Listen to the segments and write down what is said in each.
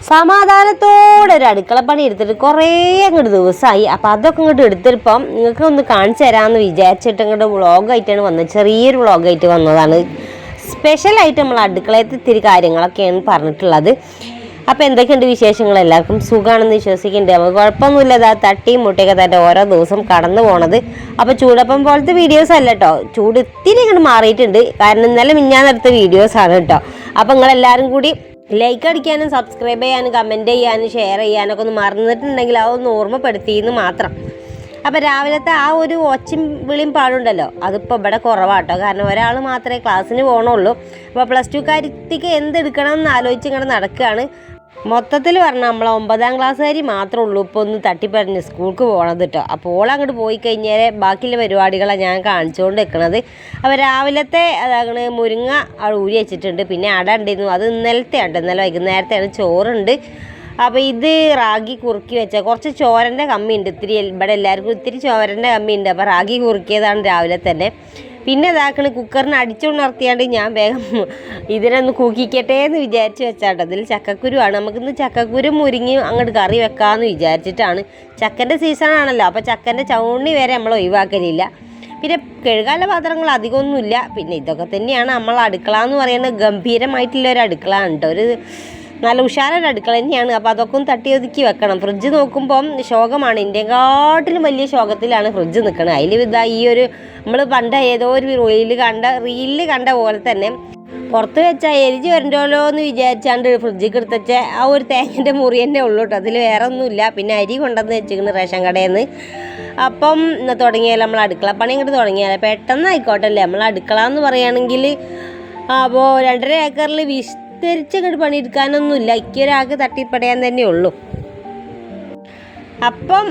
സമാധാനത്തോടെ ഒരു അടുക്കളപ്പണി എടുത്തിട്ട് കുറേ അങ്ങോട്ട് ദിവസമായി. അപ്പം അതൊക്കെ ഇങ്ങോട്ട് എടുത്തിപ്പം നിങ്ങൾക്ക് ഒന്ന് കാണിച്ചു തരാമെന്ന് വിചാരിച്ചിട്ട് ഇങ്ങോട്ട് വ്ളോഗായിട്ടാണ് വന്നത്. ചെറിയൊരു വ്ളോഗായിട്ട് വന്നതാണ്. സ്പെഷ്യലായിട്ട് നമ്മൾ അടുക്കളയത്തെ ഇത്തിരി കാര്യങ്ങളൊക്കെയാണ് പറഞ്ഞിട്ടുള്ളത്. അപ്പോൾ എന്തൊക്കെയുണ്ട് വിശേഷങ്ങൾ? എല്ലാവർക്കും സുഖമാണെന്ന് വിശ്വസിക്കുന്നുണ്ട്. നമുക്ക് കുഴപ്പമൊന്നുമില്ല. ഇതാ തട്ടിയും മുട്ടയൊക്കെ തന്നെ ഓരോ ദിവസം കടന്നു പോണത്. അപ്പോൾ ചൂടപ്പം പോലത്തെ വീഡിയോസ് അല്ല കേട്ടോ, ചൂട് ഇത്തിരി ഇങ്ങോട്ട് മാറിയിട്ടുണ്ട്. കാരണം ഇന്നലെ മിഞ്ഞാന്നെടുത്ത വീഡിയോസാണ് കേട്ടോ. അപ്പോൾ നിങ്ങളെല്ലാവരും കൂടി ലൈക്ക് അടിക്കാനും സബ്സ്ക്രൈബ് ചെയ്യാനും കമൻറ്റ് ചെയ്യാനും ഷെയർ ചെയ്യാനൊക്കെ ഒന്ന് മറന്നിട്ടുണ്ടെങ്കിൽ അതൊന്ന് ഓർമ്മപ്പെടുത്തിയെന്ന് മാത്രം. അപ്പോൾ രാവിലത്തെ ആ ഒരു ഒച്ചും വിളിയും പാടുണ്ടല്ലോ, അതിപ്പോൾ ഇവിടെ കുറവാട്ടോ. കാരണം ഒരാൾ മാത്രമേ ക്ലാസ്സിന് പോകണുള്ളൂ. അപ്പോൾ പ്ലസ് ടു കാര്യത്തേക്ക് എന്തെടുക്കണം എന്ന് ആലോചിച്ച് ഇങ്ങനെ നടക്കുകയാണ്. മൊത്തത്തിൽ പറഞ്ഞാൽ നമ്മളെ 9ാം ക്ലാസ്സുകാരി മാത്രമേ ഉള്ളൂ ഇപ്പോൾ ഒന്ന് തട്ടിപ്പറഞ്ഞ് സ്കൂൾക്ക് പോകണത് കേട്ടോ. അപ്പോൾ ഓളങ്ങോട്ട് പോയി കഴിഞ്ഞാൽ ബാക്കിയുള്ള പരിപാടികളാണ് ഞാൻ കാണിച്ചുകൊണ്ട് നിൽക്കുന്നത്. അപ്പോൾ രാവിലത്തെ അതങ്ങനെ മുരിങ്ങ അവിടെ ഊരി വെച്ചിട്ടുണ്ട്. പിന്നെ അട ഉണ്ടായിരുന്നു, അത് ഇന്നലത്തെ ഉണ്ട്. ഇന്നലെ വൈകുന്നേരത്തെയാണ്. ചോറുണ്ട്. അപ്പോൾ ഇത് റാഗി കുറുക്കി വെച്ച കുറച്ച് ചോരൻ്റെ കമ്മിയുണ്ട്. ഇത്തിരി ഇവിടെ എല്ലാവർക്കും ഇത്തിരി ചോരൻ്റെ കമ്മിയുണ്ട്. അപ്പോൾ റാഗി കുറുക്കിയതാണ് രാവിലെ തന്നെ. പിന്നെ ഇതാക്കണ കുക്കറിന് അടിച്ചുണർത്തിയാണ്ട് ഞാൻ വേഗം ഇതിനൊന്ന് കൂക്കിക്കട്ടെ എന്ന് വിചാരിച്ച് വെച്ചാട്ടോ. അതിൽ ചക്കക്കുരുവാണ്. നമുക്കിന്ന് ചക്കക്കുരു മുരിങ്ങി അങ്ങോട്ട് കറി വെക്കാമെന്ന് വിചാരിച്ചിട്ടാണ്. ചക്കൻ്റെ സീസണാണല്ലോ, അപ്പോൾ ചക്കൻ്റെ ചൗണ്ണി വരെ നമ്മൾ ഒഴിവാക്കലില്ല. പിന്നെ കഴുകാനുള്ള പാത്രങ്ങൾ അധികമൊന്നുമില്ല. പിന്നെ ഇതൊക്കെ തന്നെയാണ് നമ്മൾ അടുക്കള എന്ന് പറയുന്നത്. ഗംഭീരമായിട്ടുള്ള ഒരു അടുക്കള ഉണ്ട്, ഒരു നല്ല ഉഷാരൊരു അടുക്കള തന്നെയാണ്. അപ്പോൾ അതൊക്കെ ഒന്ന് തട്ടി ഒതുക്കി വെക്കണം. ഫ്രിഡ്ജ് നോക്കുമ്പം ശോകമാണ്. ഇന്ത്യക്കാട്ടിലും വലിയ ശോകത്തിലാണ് ഫ്രിഡ്ജ് നിൽക്കുന്നത്. അതിൽ ഇതാ ഈ ഒരു നമ്മൾ പണ്ട് ഏതോ ഒരു റീലിൽ കണ്ട പോലെ തന്നെ പുറത്ത് വെച്ചാൽ എരിഞ്ഞ് വരണ്ടല്ലോ എന്ന് വിചാരിച്ചാണ്ട് ഫ്രിഡ്ജിൽ എടുത്തുവെച്ച ആ ഒരു തേങ്ങൻ്റെ മുറി തന്നെ ഉള്ളൂ കേട്ടോ. അതിൽ വേറെ ഒന്നുമില്ല. പിന്നെ അരി കൊണ്ടുവന്ന് വെച്ചിരിക്കുന്നു റേഷൻ കടയിൽ നിന്ന്. അപ്പം തുടങ്ങിയാൽ നമ്മൾ അടുക്കള പണി ഇങ്ങോട്ട് തുടങ്ങിയാൽ പെട്ടെന്ന് ആയിക്കോട്ടല്ലേ. നമ്മൾ അടുക്കള എന്ന് പറയുകയാണെങ്കിൽ അപ്പോൾ 2.5 ഏക്കറിൽ വിസ്തരിച്ചങ്ങോട്ട് പണിയെടുക്കാനൊന്നുമില്ല. ഒരാൾക്ക് തട്ടിപ്പടയാൻ തന്നെ ഉള്ളൂ. അപ്പം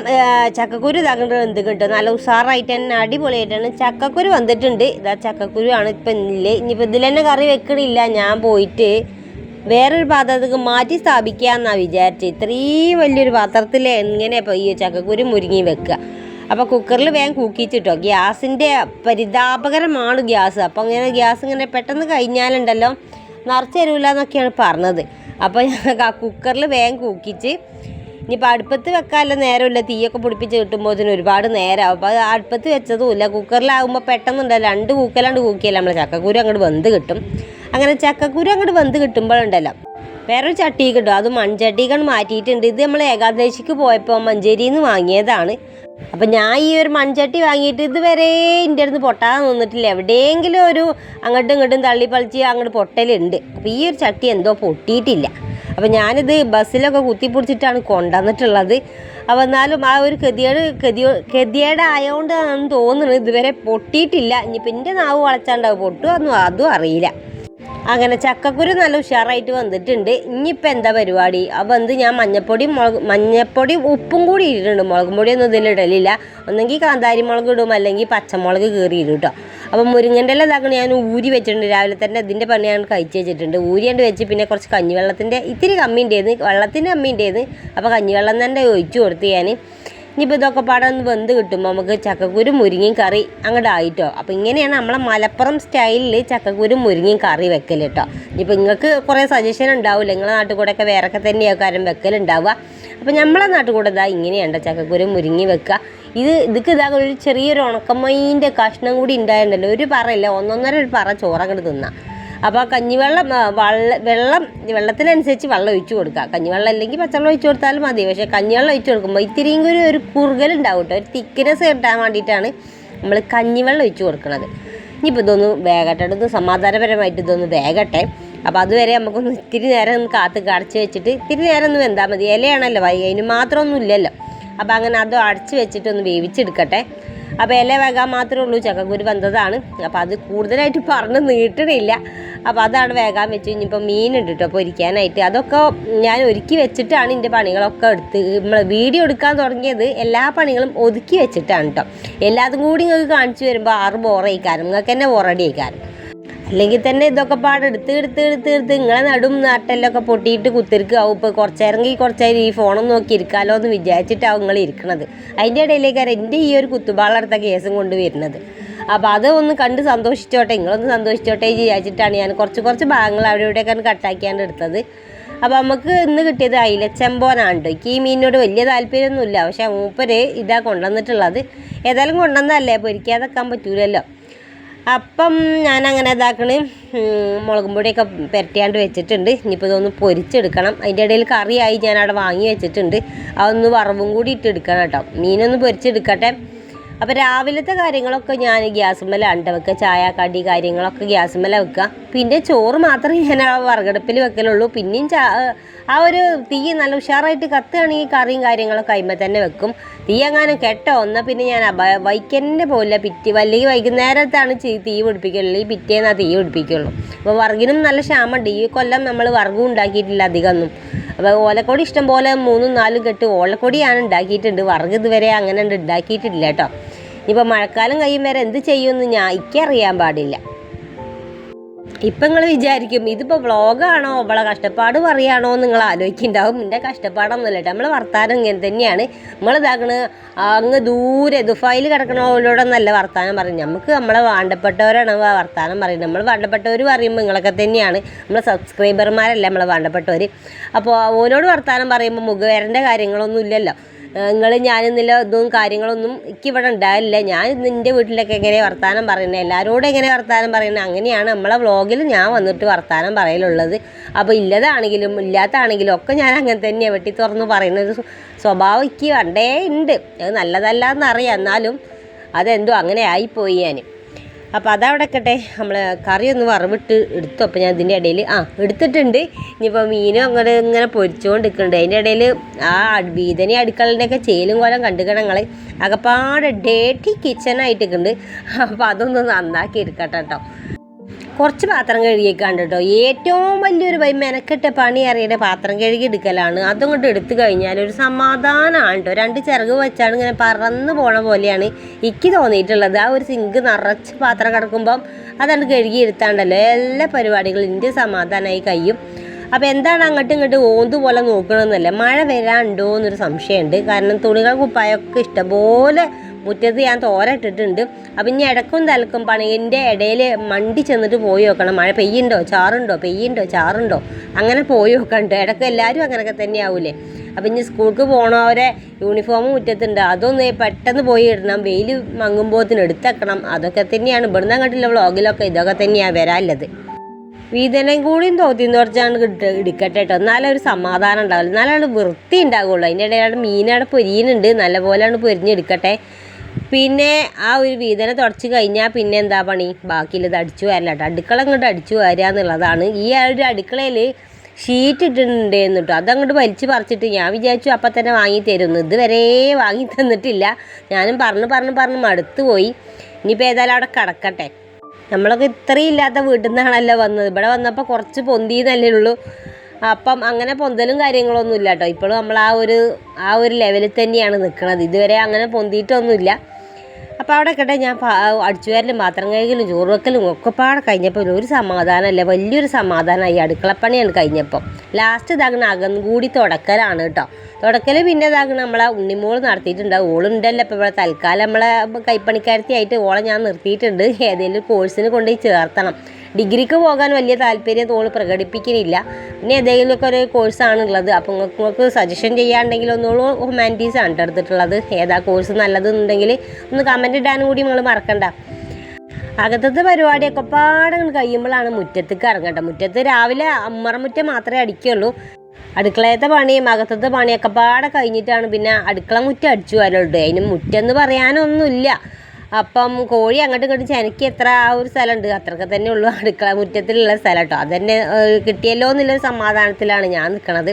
ചക്കക്കുരു ഇതാക്കേണ്ടത് എന്ത് കിട്ടും, നല്ല ഉഷാറായിട്ട് തന്നെ അടിപൊളിയായിട്ടാണ് ചക്കക്കുരു വന്നിട്ടുണ്ട്. ഇതാ ചക്കക്കുരു ആണ് ഇപ്പം ഇല്ലേ. ഇനിയിപ്പോൾ ഇതിൽ തന്നെ കറി വെക്കണില്ല. ഞാൻ പോയിട്ട് വേറൊരു പാത്രത്തേക്ക് മാറ്റി സ്ഥാപിക്കാമെന്നാണ് വിചാരിച്ചത്. ഇത്രയും വലിയൊരു പാത്രത്തിൽ എങ്ങനെ ഇപ്പോൾ ഈ ചക്കക്കുരു മുരിങ്ങി വെക്കുക. അപ്പോൾ കുക്കറിൽ വേഗം കൂക്കിച്ചിട്ടോ. ഗ്യാസിൻ്റെ പരിതാപകരമാണ് ഗ്യാസ്. അപ്പോൾ അങ്ങനെ ഗ്യാസ് ഇങ്ങനെ പെട്ടെന്ന് കഴിഞ്ഞാലുണ്ടല്ലോ നിറച്ച് തരൂല എന്നൊക്കെയാണ് പറഞ്ഞത്. അപ്പോൾ കുക്കറിൽ വേഗം കൂക്കിച്ച് ഇനിയിപ്പോൾ അടുപ്പത്ത് വെക്കാനുള്ള നേരമില്ല. തീയൊക്കെ പിടിപ്പിച്ച് കിട്ടുമ്പോൾ ഒരുപാട് നേരമാവും. അപ്പോൾ അത് അടുപ്പത്ത് വെച്ചതുമില്ല. കുക്കറിലാകുമ്പോൾ പെട്ടെന്നുണ്ടല്ലോ 2 കൂക്കലാണ്ട് കൂക്കിയല്ല നമ്മൾ ചക്കക്കുരു അങ്ങോട്ട് വെന്ത് കിട്ടും. അങ്ങനെ ചക്കക്കുരു അങ്ങോട്ട് വെന്ത് കിട്ടുമ്പോഴുണ്ടല്ലോ വേറൊരു ചട്ടി കിട്ടും. അത് മൺചട്ടികൾ മാറ്റിയിട്ടുണ്ട്. ഇത് നമ്മൾ ഏകാദശിക്ക് പോയപ്പോൾ മഞ്ചേരിയിൽ നിന്ന് വാങ്ങിയതാണ്. അപ്പം ഞാൻ ഈ ഒരു മൺചട്ടി വാങ്ങിയിട്ട് ഇതുവരെ എൻ്റെ അടുത്ത് പൊട്ടാൻ നിന്നിട്ടില്ല. എവിടെയെങ്കിലും ഒരു അങ്ങോട്ടും ഇങ്ങോട്ടും തള്ളി പളിച്ച് അങ്ങോട്ട് പൊട്ടലുണ്ട്. അപ്പോൾ ഈ ഒരു ചട്ടി എന്തോ പൊട്ടിയിട്ടില്ല. അപ്പോൾ ഞാനിത് ബസ്സിലൊക്കെ കുത്തിപ്പിടിച്ചിട്ടാണ് കൊണ്ടുവന്നിട്ടുള്ളത്. അപ്പോൾ എന്നാലും ആ ഒരു ഗതികേടായതുകൊണ്ടാണെന്ന് തോന്നുന്നത് ഇതുവരെ പൊട്ടിയിട്ടില്ല. ഇനിയിപ്പോൾ എൻ്റെ നാവ് വളച്ചാണ്ടാവും പൊട്ടുമോ അതും അറിയില്ല. അങ്ങനെ ചക്കക്കുരു നല്ല ഉഷാറായിട്ട് വന്നിട്ടുണ്ട്. ഇനിയിപ്പോൾ എന്താ പരിപാടി? അപ്പോൾ എന്ത് ഞാൻ മഞ്ഞപ്പൊടിയും ഉപ്പും കൂടി ഇട്ടിട്ടുണ്ട്. മുളകും പൊടിയൊന്നും ഇതിലിടലില്ല. ഒന്നെങ്കിൽ കാന്താരി മുളക് ഇടും, അല്ലെങ്കിൽ പച്ചമുളക് കീറി ഇടും കേട്ടോ. അപ്പോൾ മുരിങ്ങൻ്റെ എല്ലാം ഇതാക്കണം ഞാൻ ഊരി വെച്ചിട്ടുണ്ട്. രാവിലെ തന്നെ ഇതിൻ്റെ പണി ഞാൻ കഴിച്ച് വെച്ചിട്ടുണ്ട്. ഊരിയാണ്ട് വെച്ച് പിന്നെ കുറച്ച് കഞ്ഞിവെള്ളത്തിൻ്റെ ഇത്തിരി കമ്മിയുണ്ടായിരുന്നു, വെള്ളത്തിൻ്റെ കമ്മിയുണ്ടായിരുന്നു. അപ്പോൾ കഞ്ഞിവെള്ളം തന്നെ ഒഴിച്ചു കൊടുത്ത് ഞാൻ. ഇനിയിപ്പോൾ ഇതൊക്കെ പാടെ ഒന്ന് വെന്ത് കിട്ടുമ്പോൾ നമുക്ക് ചക്കക്കുരു മുരിങ്ങയും കറി അങ്ങോട്ട് ആയിട്ടോ. അപ്പോൾ ഇങ്ങനെയാണ് നമ്മളെ മലപ്പുറം സ്റ്റൈലിൽ ചക്കക്കുരു മുരിങ്ങയും കറി വെക്കൽ കേട്ടോ. ഇനിയിപ്പോൾ നിങ്ങൾക്ക് കുറേ സജഷൻ ഉണ്ടാവില്ല. നിങ്ങളുടെ നാട്ടിൽ കൂടെയൊക്കെ വേറൊക്കെ തന്നെയാണ് കാര്യം വെക്കലുണ്ടാവുക. അപ്പോൾ നമ്മളെ നാട്ടിൽ കൂടെ ഇതാ ഇങ്ങനെയുണ്ടോ ചക്കക്കുരു മുരിങ്ങി വെക്കുക. ഇതൊക്കെ ഇതാ ഒരു ചെറിയൊരു ഉണക്കമീൻ്റെ കഷ്ണം കൂടി ഉണ്ടായിട്ടുണ്ടല്ലോ. ഒരു പറയില്ല, 1.5 പറ ചോറങ്ങോട്ട് തിന്നാം. അപ്പോൾ കഞ്ഞിവെള്ളം വെള്ളത്തിനനുസരിച്ച് വെള്ളം ഒഴിച്ച് കൊടുക്കുക. കഞ്ഞിവെള്ളം അല്ലെങ്കിൽ പച്ചവെള്ളം ഒഴിച്ച് കൊടുത്താലും മതി. പക്ഷേ കഞ്ഞിവെള്ളം ഒഴിച്ച് കൊടുക്കുമ്പോൾ ഇത്തിരിയും കൂടി ഒരു കുറുകലുണ്ടാവും കേട്ടോ. ഒരു തിക്നെസ് കിട്ടാൻ വേണ്ടിയിട്ടാണ് നമ്മൾ കഞ്ഞിവെള്ളം ഒഴിച്ച് കൊടുക്കുന്നത്. ഇനിയിപ്പോൾ ഇതൊന്ന് വേഗട്ടെ, ഇതൊന്ന് സമാധാനപരമായിട്ട് ഇതൊന്ന് വേഗട്ടെ. അപ്പോൾ അതുവരെ നമുക്കൊന്ന് ഇത്തിരി നേരം ഒന്ന് അടച്ച് വെച്ചിട്ട് ഇത്തിരി നേരം ഒന്ന് വെന്താൽ മതി. ഇലയാണല്ലോ അതിന് മാത്രമൊന്നും ഇല്ലല്ലോ. അപ്പോൾ അങ്ങനെ അത് അടച്ച് വെച്ചിട്ടൊന്ന് വേവിച്ചെടുക്കട്ടെ. അപ്പോൾ ഇല വേഗാൻ മാത്രമേ ഉള്ളൂ. ചക്കക്കുരു വന്നതാണ്. അപ്പോൾ അത് കൂടുതലായിട്ട് പറഞ്ഞ് നീട്ടണില്ല. അപ്പോൾ അതാണ് വേഗാൻ വെച്ചു. ഇനിയിപ്പോൾ മീനുണ്ട് കേട്ടോ പൊരിക്കാനായിട്ട്. അതൊക്കെ ഞാൻ ഒരുക്കി വെച്ചിട്ടാണ് എൻ്റെ പണികളൊക്കെ നമ്മൾ വീഡിയോ എടുക്കാൻ തുടങ്ങിയത്. എല്ലാ പണികളും ഒതുക്കി വെച്ചിട്ടാണ് കേട്ടോ. എല്ലാതും കൂടി നിങ്ങൾക്ക് കാണിച്ചു വരുമ്പോൾ 6 ബോറായിക്കാരും നിങ്ങൾക്ക് തന്നെ ബോറടി ആയിക്കാരും. അല്ലെങ്കിൽ തന്നെ ഇതൊക്കെ പാട് എടുത്ത് നിങ്ങളെ നടും നാട്ടിലൊക്കെ പൊട്ടിയിട്ട് കുത്തിരിക്കാവും. ഇപ്പോൾ കുറച്ചേരം ഈ ഫോണും നോക്കി ഇരിക്കാമല്ലോ എന്ന് വിചാരിച്ചിട്ടാവും നിങ്ങൾ ഇരിക്കണത്. അതിൻ്റെ ഇടയിലേക്കാണ് എൻ്റെ ഈ ഒരു കുത്തുപാളെടുത്ത കേസും കൊണ്ട് വരുന്നത്. അപ്പോൾ അത് ഒന്ന് കണ്ട് സന്തോഷിച്ചോട്ടെ, നിങ്ങളൊന്ന് സന്തോഷിച്ചോട്ടെ വിചാരിച്ചിട്ടാണ് ഞാൻ കുറച്ച് ഭാഗങ്ങൾ അവിടെ ഇവിടെയൊക്കെ കട്ടാക്കിയാണ്ട് എടുത്തത്. അപ്പോൾ നമുക്ക് ഇന്ന് കിട്ടിയത് അയിലച്ചമ്പോനാണ് കേട്ടോ. എനിക്ക് ഈ മീനിനോട് വലിയ താല്പര്യമൊന്നുമില്ല, പക്ഷേ മൂപ്പര് ഇതാ കൊണ്ടുവന്നിട്ടുള്ളത്. ഏതായാലും കൊണ്ടുവന്നതല്ലേ, പൊരിക്കാതെക്കാൻ പറ്റൂലല്ലോ. അപ്പം ഞാനങ്ങനെ ഇതാക്കണ്, മുളകും പൊടിയൊക്കെ പുരട്ടിയാണ്ട് വെച്ചിട്ടുണ്ട്. ഇനിയിപ്പോൾ ഇതൊന്ന് പൊരിച്ചെടുക്കണം. അതിൻ്റെ ഇടയിൽ കറിയായി ഞാൻ അവിടെ വാങ്ങി വെച്ചിട്ടുണ്ട്. അതൊന്ന് വറവും കൂടി ഇട്ടെടുക്കണം കേട്ടോ. മീനൊന്ന് പൊരിച്ചെടുക്കട്ടെ. അപ്പോൾ രാവിലത്തെ കാര്യങ്ങളൊക്കെ ഞാൻ ഗ്യാസുമ്മലാണ് വെക്കുക. ചായ കടി കാര്യങ്ങളൊക്കെ ഗ്യാസുമ്മല വെക്കുക. പിന്നെ ചോറ് മാത്രമേ ഞാൻ ആ വിറകടുപ്പിൽ വെക്കലുള്ളൂ. പിന്നെയും ആ ഒരു തീ നല്ല ഉഷാറായിട്ട് കത്തുകയാണെങ്കിൽ കറിയും കാര്യങ്ങളൊക്കെ കഴിയുമ്പോൾ തന്നെ വെക്കും. തീ എങ്ങാനും കെട്ടോ എന്നാൽ പിന്നെ ഞാൻ വൈക്കന്നെ പോലില്ല. അല്ലെങ്കിൽ വൈകുന്നേരത്താണ് തീ പിടിപ്പിക്കുള്ളൂ. ഈ പിറ്റേന്നാണ് തീ പിടിപ്പിക്കുള്ളൂ. അപ്പോൾ വിറകിനും നല്ല ക്ഷാമമുണ്ട്. ഈ കൊല്ലം നമ്മൾ വിറകും ഉണ്ടാക്കിയിട്ടില്ല അധികമൊന്നും. അപ്പോൾ ഓലക്കൊടി ഇഷ്ടം പോലെ 3-4 കെട്ട് ഓലക്കൊടിയാണ് ഉണ്ടാക്കിയിട്ടുണ്ട്. വിറക് ഇതുവരെ അങ്ങനെ ഉണ്ടാക്കിയിട്ടില്ല കേട്ടോ. ഇനിയിപ്പോൾ മഴക്കാലം കഴിയും വരെ എന്ത് ചെയ്യുമെന്ന് എനിക്കറിയാൻ പാടില്ല. ഇപ്പം നിങ്ങൾ വിചാരിക്കും ഇതിപ്പോൾ വ്ളോഗാണോ അവളെ കഷ്ടപ്പാട് പറയുകയാണോ എന്ന് നിങ്ങൾ ആലോചിക്കുന്നുണ്ടാവും. എൻ്റെ കഷ്ടപ്പാടൊന്നുമില്ല കേട്ടോ. നമ്മൾ വർത്താനം ഇങ്ങനെ തന്നെയാണ്. നമ്മളിതാക്കണ് അങ്ങ് ദൂരെ ദുബായിൽ കിടക്കണവരോടൊന്നല്ല വർത്താനം പറയും. നമുക്ക് നമ്മളെ വേണ്ടപ്പെട്ടവരാണ് വർത്താനം പറയുന്നത്. നമ്മൾ വേണ്ടപ്പെട്ടവർ പറയുമ്പോൾ നിങ്ങളൊക്കെ തന്നെയാണ് നമ്മളെ സബ്സ്ക്രൈബർമാരല്ല നമ്മളെ വേണ്ടപ്പെട്ടവർ. അപ്പോൾ ഓരോട് വർത്താനം പറയുമ്പോൾ മുഖവേരൻ്റെ കാര്യങ്ങളൊന്നും ഇല്ലല്ലോ. ഞാനിന്നില്ല ഇതും കാര്യങ്ങളൊന്നും എനിക്കിവിടെ ഉണ്ടാവില്ല. ഞാൻ നിൻ്റെ വീട്ടിലൊക്കെ എങ്ങനെ വർത്താനം പറയുന്നത്, എല്ലാവരോടും എങ്ങനെ വർത്താനം പറയുന്നത്, അങ്ങനെയാണ് നമ്മളെ വ്ളോഗിൽ ഞാൻ വന്നിട്ട് വർത്താനം പറയലുള്ളത്. അപ്പോൾ ഇല്ലതാണെങ്കിലും ഇല്ലാത്താണെങ്കിലും ഒക്കെ ഞാൻ അങ്ങനെ തന്നെയാണ് വെട്ടി തുറന്ന് പറയുന്നൊരു സ്വഭാവം എനിക്ക് പണ്ടേ ഉണ്ട്. അത് നല്ലതല്ല എന്നറിയാം, എന്നാലും അതെന്തോ അങ്ങനെ ആയിപ്പോയി ഞാൻ. അപ്പോൾ അതവിടെ ഇക്കട്ടെ. നമ്മൾ കറി ഒന്ന് വറവിട്ട് എടുത്തു. അപ്പോൾ ഞാൻ ഇതിൻ്റെ ഇടയിൽ എടുത്തിട്ടുണ്ട്. ഇനിയിപ്പോൾ മീനും അങ്ങോട്ട് ഇങ്ങനെ പൊരിച്ചുകൊണ്ടിരിക്കുന്നുണ്ട്. അതിൻ്റെ ഇടയിൽ ആ വീതനി അടുക്കളൻ്റെയൊക്കെ ചേലും കോലം കണ്ടുകണങ്ങൾ അകപ്പാട് ഡേറ്റി കിച്ചണായിട്ടുണ്ട്. അപ്പോൾ അതൊന്ന് നന്നാക്കി എടുക്കട്ടെ കേട്ടോ. കുറച്ച് പാത്രം കഴുകിയേക്കാണ്ട് കേട്ടോ. ഏറ്റവും വലിയൊരു മെനക്കെട്ട പണി അറിയുടെ പാത്രം കഴുകി എടുക്കലാണ്. അതും കൊണ്ട് എടുത്തു കഴിഞ്ഞാൽ ഒരു സമാധാനമാണ് കേട്ടോ. 2 ചിറക് വെച്ചാണ് ഇങ്ങനെ പറന്ന് പോണ പോലെയാണ് എനിക്ക് തോന്നിയിട്ടുള്ളത്. ആ ഒരു സിങ്ക് നിറച്ച് പാത്രം കിടക്കുമ്പം അതാണ് കഴുകി എടുത്താണ്ടല്ലോ എല്ലാ പരിപാടികളും എൻ്റെ സമാധാനമായി കഴിയും. അപ്പോൾ എന്താണ് അങ്ങോട്ടും ഇങ്ങോട്ടും ഓന്ത് പോലെ നോക്കണമെന്നല്ല, മഴ വരാനുണ്ടോ എന്നൊരു സംശയമുണ്ട്. കാരണം തുണികൾ കുപ്പായൊക്കെ ഇഷ്ടംപോലെ മുറ്റത്ത് ഞാൻ തോരട്ടിട്ടുണ്ട്. അപ്പം ഇനി ഇടക്കും തലക്കും പണിൻ്റെ ഇടയിൽ മണ്ടി ചെന്നിട്ട് പോയി നോക്കണം. മഴ പെയ്യുണ്ടോ ചാറുണ്ടോ പെയ്യുണ്ടോ ചാറുണ്ടോ അങ്ങനെ പോയി നോക്കണ്ടോ. ഇടയ്ക്ക് എല്ലാവരും അങ്ങനെയൊക്കെ തന്നെയാവൂലേ. അപ്പം ഇനി സ്കൂൾക്ക് പോകണവരെ യൂണിഫോം മുറ്റത്തുണ്ട്, അതൊന്ന് പെട്ടെന്ന് പോയി ഇടണം. വെയിൽ മങ്ങുമ്പോഴത്തിന് എടുത്തേക്കണം. അതൊക്കെ തന്നെയാണ് ഇവിടുന്ന് അങ്ങോട്ടുള്ള വ്ളോഗിലൊക്കെ ഇതൊക്കെ തന്നെയാണ് വരാനുള്ളത്. വീതനം കൂടിയും തോത്തിന്ന് കുറച്ചാണ് എടുക്കട്ടെ കേട്ടോ. എന്നാലും ഒരു സമാധാനം ഉണ്ടാവില്ല, എന്നാലും വൃത്തി ഉണ്ടാകുള്ളൂ. അതിൻ്റെ ഇടയിലാണ് മീനവിടെ പൊരിയുന്നുണ്ട്, നല്ലപോലെയാണ് പൊരിഞ്ഞെടുക്കട്ടെ. പിന്നെ ആ ഒരു വീതനം തുടച്ച് കഴിഞ്ഞാൽ പിന്നെ എന്താ പണി, ബാക്കിയുള്ളത് അടിച്ചു വരില്ല കേട്ടോ. അടുക്കള അങ്ങോട്ട് അടിച്ചു വരിക എന്നുള്ളതാണ്. ഈ ഒരു അടുക്കളയിൽ ഷീറ്റ് ഇട്ടിട്ടുണ്ടായിരുന്നു കേട്ടോ. അതങ്ങോട്ട് വലിച്ച് പറിച്ചിട്ട് ഞാൻ വിചാരിച്ചു അപ്പം തന്നെ വാങ്ങി തരുന്നു. ഇതുവരെ വാങ്ങി തന്നിട്ടില്ല. ഞാനും പറഞ്ഞ് മടുത്തു പോയി. ഇനിയിപ്പോൾ ഏതായാലും അവിടെ കിടക്കട്ടെ. നമ്മളൊക്കെ ഇത്രയും ഇല്ലാത്ത വീട്ടിൽ നിന്നാണല്ലോ വന്നത്. ഇവിടെ വന്നപ്പോൾ കുറച്ച് പൊന്തിയെന്നല്ലേ ഉള്ളൂ. അപ്പം അങ്ങനെ പൊന്തലും കാര്യങ്ങളൊന്നും ഇല്ല കേട്ടോ. ഇപ്പോഴും നമ്മൾ ആ ഒരു ലെവലിൽ തന്നെയാണ് നിൽക്കുന്നത്. ഇതുവരെ അങ്ങനെ പൊന്തിയിട്ടൊന്നുമില്ല. അപ്പോൾ അവിടെ കേട്ടെ ഞാൻ അടിച്ചുവാരലും പാത്രം കഴുകലും ചോറ് വെക്കലും ഒക്കെപ്പാടെ കഴിഞ്ഞപ്പോൾ ഒരു സമാധാനമല്ല, വലിയൊരു സമാധാനമായി. അടുക്കളപ്പണിയാണ് കഴിഞ്ഞപ്പോൾ. ലാസ്റ്റ് ഇതാകണം അകം കൂടി തുടക്കലാണ് കേട്ടോ. തുടക്കൽ പിന്നെ ഇതാകണം നമ്മളെ ഉണ്ണിമോൾ നടത്തിയിട്ടുണ്ടാവും. ഓളുണ്ടല്ലോ ഇപ്പോൾ ഇവിടെ തൽക്കാലം നമ്മളെ കൈപ്പണിക്കാരത്തിയായിട്ട് ഓളെ ഞാൻ നിർത്തിയിട്ടുണ്ട്. ഏതെങ്കിലും കോഴ്സിന് കൊണ്ടുപോയി ചേർത്തണം. ഡിഗ്രിക്ക് പോകാൻ വലിയ താല്പര്യം തോൾ പ്രകടിപ്പിക്കുന്നില്ല. പിന്നെ ഏതെങ്കിലുമൊക്കെ ഒരു കോഴ്സാണുള്ളത്. അപ്പോൾ നിങ്ങൾക്ക് സജഷൻ ചെയ്യാണ്ടെങ്കിൽ ഒന്നുകൂടെ ഹ്യൂമാനിറ്റീസാണ് എടുത്തിട്ടുള്ളത്. ഏതാ കോഴ്സ് നല്ലതെന്നുണ്ടെങ്കിൽ ഒന്ന് കമൻറ്റ് ഇടാനും കൂടി നിങ്ങൾ മറക്കണ്ട. അകത്തത്തെ പരിപാടിയൊക്കെ പാടങ്ങൾ കഴിയുമ്പോഴാണ് മുറ്റത്തേക്ക് ഇറങ്ങട്ടെ. മുറ്റത്ത് രാവിലെ അമ്മറമുറ്റം മാത്രമേ അടിക്കുള്ളൂ. അടുക്കളയത്തെ പണിയും അകത്തത്തെ പണിയൊക്കെ പാടെ കഴിഞ്ഞിട്ടാണ് പിന്നെ അടുക്കള മുറ്റം അടിച്ചു വരലുണ്ട്. അതിന് മുറ്റെന്ന് പറയാനൊന്നുമില്ല. അപ്പം കോഴി അങ്ങോട്ടും ഇങ്ങോട്ടും ചെനക്കി എത്ര ആ ഒരു സ്ഥലമുണ്ട്, അത്രയൊക്കെ തന്നെ ഉള്ളൂ അടുക്കള മുറ്റത്തിലുള്ള സ്ഥലം കേട്ടോ. അതെന്നെ കിട്ടിയല്ലോ എന്നുള്ളൊരു സമാധാനത്തിലാണ് ഞാൻ നിൽക്കണത്.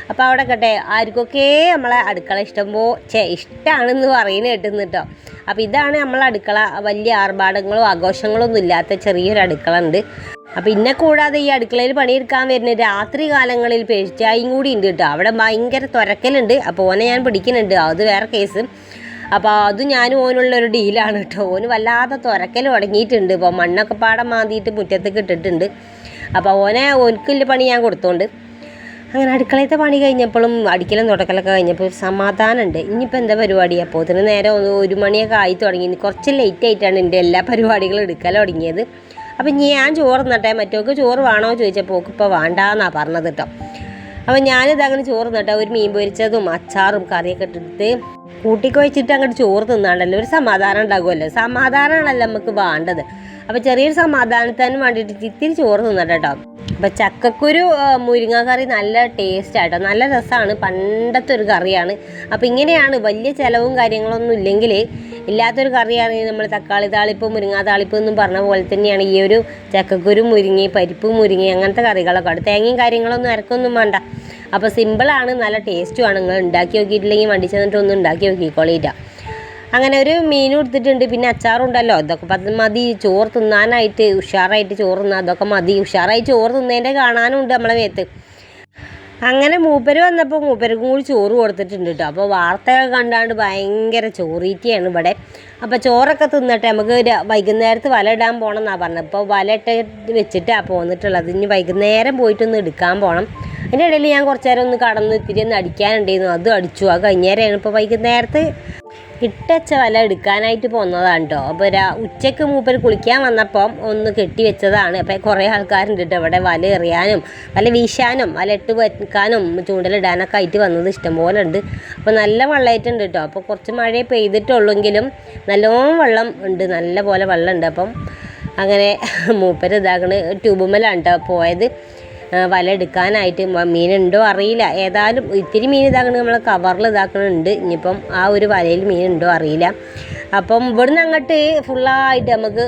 അപ്പോൾ അവിടെ കേട്ടെ ആർക്കൊക്കെ നമ്മളെ അടുക്കള ഇഷ്ടമാണെന്ന് പറയുന്നത് കേട്ടുന്നു കേട്ടോ. അപ്പോൾ ഇതാണ് നമ്മളെ അടുക്കള. വലിയ ആർഭാടങ്ങളോ ആഘോഷങ്ങളോ ഒന്നും ഇല്ലാത്ത ചെറിയൊരു അടുക്കള ഉണ്ട്. അപ്പോൾ ഇന്നെ കൂടാതെ ഈ അടുക്കളയിൽ പണിയെടുക്കാൻ വരുന്ന രാത്രി കാലങ്ങളിൽ പേഴ്ചായും കൂടി ഉണ്ട് കേട്ടോ. അവിടെ ഭയങ്കര തുരക്കലുണ്ട്. അപ്പോൾ ഓനെ ഞാൻ പിടിക്കുന്നുണ്ട്, അത് വേറെ കേസ്. അപ്പോൾ അത് ഞാനും ഓനുള്ളൊരു ഡീലാണ് കേട്ടോ. ഓന് വല്ലാതെ തുരക്കൽ തുടങ്ങിയിട്ടുണ്ട്. ഇപ്പോൾ മണ്ണൊക്കെ പാടം മാന്തിയിട്ട് മുറ്റത്തേക്ക് ഇട്ടിട്ടുണ്ട്. അപ്പോൾ ഓനക്കുള്ള പണി ഞാൻ കൊടുത്തോണ്ട് അങ്ങനെ അടുക്കളയത്തെ പണി കഴിഞ്ഞപ്പോഴും അടിക്കലും തുടക്കലൊക്കെ കഴിഞ്ഞപ്പോൾ സമാധാനമുണ്ട്. ഇനിയിപ്പോൾ എന്താ പരിപാടി, അപ്പോൾ അതിന് നേരെ 1 മണിയൊക്കെ ആയി തുടങ്ങി. കുറച്ച് ലേറ്റ് ആയിട്ടാണ് എൻ്റെ എല്ലാ പരിപാടികളും എടുക്കാൻ തുടങ്ങിയത്. അപ്പം ഞാൻ ചോറ് നട്ടെ, മറ്റോക്ക് ചോറ് വേണോ ചോദിച്ചപ്പോൾ ഇപ്പോൾ വേണ്ടാന്നാണ് പറഞ്ഞത് കേട്ടോ. അപ്പോൾ ഞാനിത് അങ്ങനെ ചോറ് തിന്നിട്ട് ഒരു മീൻ പൊരിച്ചതും അച്ചാറും കറിയൊക്കെ ഇട്ടിട്ട് കൂട്ടിക്കൊഴിച്ചിട്ട് അങ്ങോട്ട് ചോറ് തിന്നാണ്ടല്ലോ ഒരു സമാധാനം ഉണ്ടാകുമല്ലോ. സമാധാനമാണല്ലോ നമുക്ക് വേണ്ടത്. അപ്പോൾ ചെറിയൊരു സമാധാനത്തിന് വേണ്ടിയിട്ട് ഇത്തിരി ചോറ് തിന്നട്ടെ കേട്ടോ. അപ്പോൾ ചക്കക്കുരു മുരിങ്ങ കറി നല്ല ടേസ്റ്റ് ആട്ടോ, നല്ല രസമാണ്, പണ്ടത്തെ ഒരു കറിയാണ്. അപ്പോൾ ഇങ്ങനെയാണ്, വലിയ ചിലവും കാര്യങ്ങളൊന്നും ഇല്ലെങ്കിൽ ഇല്ലാത്തൊരു കറിയാണെങ്കിൽ നമ്മൾ തക്കാളി താളിപ്പ് മുരിങ്ങ താളിപ്പ് എന്നും പറഞ്ഞ പോലെ തന്നെയാണ് ഈ ഒരു ചക്കക്കുരു മുരിങ്ങി പരിപ്പ് മുരിങ്ങി അങ്ങനത്തെ കറികളൊക്കെ ഉണ്ട്. തേങ്ങയും കാര്യങ്ങളൊന്നും അരക്കൊന്നും വേണ്ട. അപ്പോൾ സിമ്പിളാണ്, നല്ല ടേസ്റ്റുമാണ്. നിങ്ങൾ ഉണ്ടാക്കി നോക്കിയിട്ടില്ലെങ്കിൽ വണ്ടി ചെന്നിട്ട് ഒന്ന് ഉണ്ടാക്കി നോക്കിക്കോളിയിട്ട. അങ്ങനെ ഒരു മീനും എടുത്തിട്ടുണ്ട്, പിന്നെ അച്ചാറുണ്ടല്ലോ. ഇതൊക്കെ മതി ചോറ് തിന്നാനായിട്ട്, ഉഷാറായിട്ട് ചോറ് തിന്നാൻ അതൊക്കെ മതി. ഉഷാറായി ചോറ് തിന്നതിൻ്റെ കാണാനും ഉണ്ട് നമ്മളെ മേത്ത്. അങ്ങനെ മൂപ്പര് വന്നപ്പോൾ മൂപ്പർക്കും കൂടി ചോറ് കൊടുത്തിട്ടുണ്ട് കേട്ടോ. അപ്പോൾ വാർത്തകൾ കണ്ടാണ്ട് ഭയങ്കര ചോറീറ്റിയാണ് ഇവിടെ. അപ്പോൾ ചോറൊക്കെ തിന്നിട്ട് നമുക്ക് വൈകുന്നേരത്ത് വല ഇടാൻ പോകണം എന്നാണ് പറഞ്ഞത്. ഇപ്പോൾ വല ഇട്ട് വെച്ചിട്ടാണ് പോന്നിട്ടുള്ളത്. ഇനി വൈകുന്നേരം പോയിട്ടൊന്ന് എടുക്കാൻ പോകണം. അതിൻ്റെ ഇടയിൽ ഞാൻ കുറച്ച് നേരം ഒന്ന് കടന്ന് ഇത്തിരി ഒന്ന് അടിക്കാനുണ്ടായിരുന്നു, അതും അടിച്ചു. അത് കഴിഞ്ഞേരമാണ് ഇപ്പോൾ വൈകുന്നേരത്ത് ഇട്ടച്ച വല എടുക്കാനായിട്ട് പോകുന്നതാണ് കേട്ടോ. അപ്പോൾ ഉച്ചയ്ക്ക് മൂപ്പർ കുളിക്കാൻ വന്നപ്പം ഒന്ന് കെട്ടി വെച്ചതാണ്. അപ്പോൾ കുറേ ആൾക്കാരുണ്ട് കേട്ടോ ഇവിടെ വല എറിയാനും വല വീശാനും വല ഇട്ട് വെക്കാനും ചൂണ്ടലിടാനൊക്കെ ആയിട്ട് വന്നത് ഇഷ്ടംപോലെ ഉണ്ട്. അപ്പോൾ നല്ല വെള്ളമായിട്ടുണ്ട് കേട്ടോ. അപ്പോൾ കുറച്ച് മഴ പെയ്തിട്ടുള്ളെങ്കിലും നല്ലോണം വെള്ളം ഉണ്ട്, നല്ല പോലെ വെള്ളമുണ്ട്. അപ്പം അങ്ങനെ മൂപ്പർ ഇതാക്കണ് ട്യൂബുമലാണ് കേട്ടോ പോയത് വല എടുക്കാനായിട്ട്. മീനുണ്ടോ അറിയില്ല, ഏതായാലും ഇത്തിരി മീൻ ഇതാക്കണ നമ്മൾ കവറിൽ ഇതാക്കണുണ്ട്. ഇനിയിപ്പം ആ ഒരു വലയിൽ മീനുണ്ടോ അറിയില്ല. അപ്പം ഇവിടുന്ന് അങ്ങോട്ട് ഫുള്ളായിട്ട് നമുക്ക്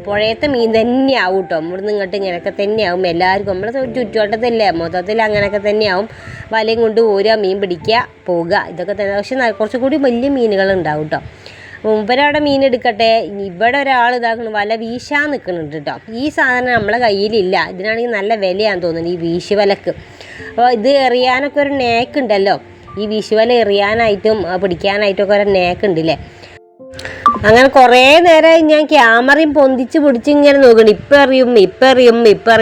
പുഴയത്തെ മീൻ തന്നെയാവും കേട്ടോ. ഇവിടുന്ന് ഇങ്ങോട്ട് ഇങ്ങനെയൊക്കെ തന്നെയാവും എല്ലാവർക്കും. നമ്മളെ ചുറ്റുവട്ടത്തില്ലേ മൊത്തത്തിൽ അങ്ങനെയൊക്കെ തന്നെയാവും. വലയും കൊണ്ട് ഓരോ മീൻ പിടിക്കുക പോകുക, ഇതൊക്കെ തന്നെ. പക്ഷെ കുറച്ചുകൂടി വലിയ മീനുകൾ ഉണ്ടാവും കേട്ടോ. മുമ്പരവിടെ മീൻ എടുക്കട്ടെ, ഇവിടെ ഒരാൾ ഇതാക്കണം വല വീശാൻ നിൽക്കുന്നുണ്ട് കേട്ടോ. ഈ സാധനം നമ്മളെ കയ്യിലില്ല. ഇതിനാണെങ്കിൽ നല്ല വിലയാണെന്ന് തോന്നുന്നു ഈ വീശുവലക്ക്. അപ്പോൾ ഇത് എറിയാനൊക്കെ ഒരു നേക്കുണ്ടല്ലോ, ഈ വീശുവല എറിയാനായിട്ടും പിടിക്കാനായിട്ടൊക്കെ ഒരു നേക്കുണ്ടല്ലേ. അങ്ങനെ കുറേ നേരമായി ഞാൻ ക്യാമറയും പൊന്തിച്ച് പിടിച്ച് ഇങ്ങനെ നോക്കണം. ഇപ്പം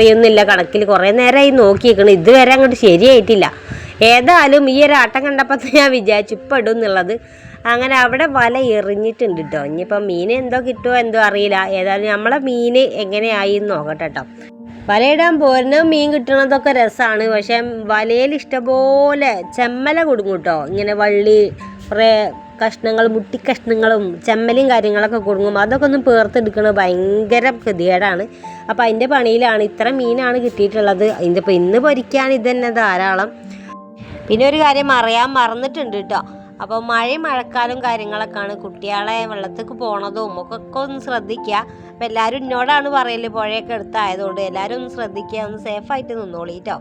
എറിയുന്നില്ല കണക്കിൽ കുറേ നേരമായി നോക്കിയേക്കണം. ഇതുവരെ അങ്ങോട്ട് ശരിയായിട്ടില്ല. ഏതായാലും ഈ ഒരു ആട്ടം കണ്ടപ്പോൾ ഞാൻ വിചാരിച്ചു ഇപ്പം ഇടും എന്നുള്ളത്. അങ്ങനെ അവിടെ വല എറിഞ്ഞിട്ടുണ്ട് കേട്ടോ. ഇനിയിപ്പം മീൻ എന്തോ കിട്ടുമോ എന്തോ അറിയില്ല. ഏതായാലും നമ്മളെ മീൻ എങ്ങനെയായി എന്ന് നോക്കട്ടെ കേട്ടോ. വലയിടാൻ പോരുന്ന മീൻ കിട്ടണതൊക്കെ രസമാണ്. പക്ഷെ വലയിൽ ഇഷ്ടംപോലെ ചെമ്മല കൊടുക്കും കേട്ടോ. ഇങ്ങനെ വള്ളി കുറേ കഷ്ണങ്ങൾ മുട്ടിക്കഷ്ണങ്ങളും ചെമ്മലും കാര്യങ്ങളൊക്കെ കൊടുക്കും. അതൊക്കെ ഒന്ന് പേർത്തെടുക്കണത് ഭയങ്കര ഗതികേടാണ്. അപ്പോൾ അതിൻ്റെ പണിയിലാണ്. ഇത്ര മീനാണ് കിട്ടിയിട്ടുള്ളത്. ഇതിപ്പോൾ ഇന്ന് പൊരിക്കാൻ ഇതന്നെ ധാരാളം. പിന്നെ ഒരു കാര്യം മറന്നിട്ടുണ്ട് കേട്ടോ. അപ്പോൾ മഴക്കാലം കാര്യങ്ങളൊക്കെയാണ്. കുട്ടികളെ വെള്ളത്തേക്ക് പോണതും ഒക്കെ ഒന്ന് ശ്രദ്ധിക്കുക. അപ്പോൾ എല്ലാവരും എന്നോടാണ് പറയല് പുഴയൊക്കെ എടുത്തായതുകൊണ്ട് എല്ലാവരും ഒന്ന് ശ്രദ്ധിക്കുക, ഒന്ന് സേഫായിട്ട് നിന്നോളി കേട്ടോ.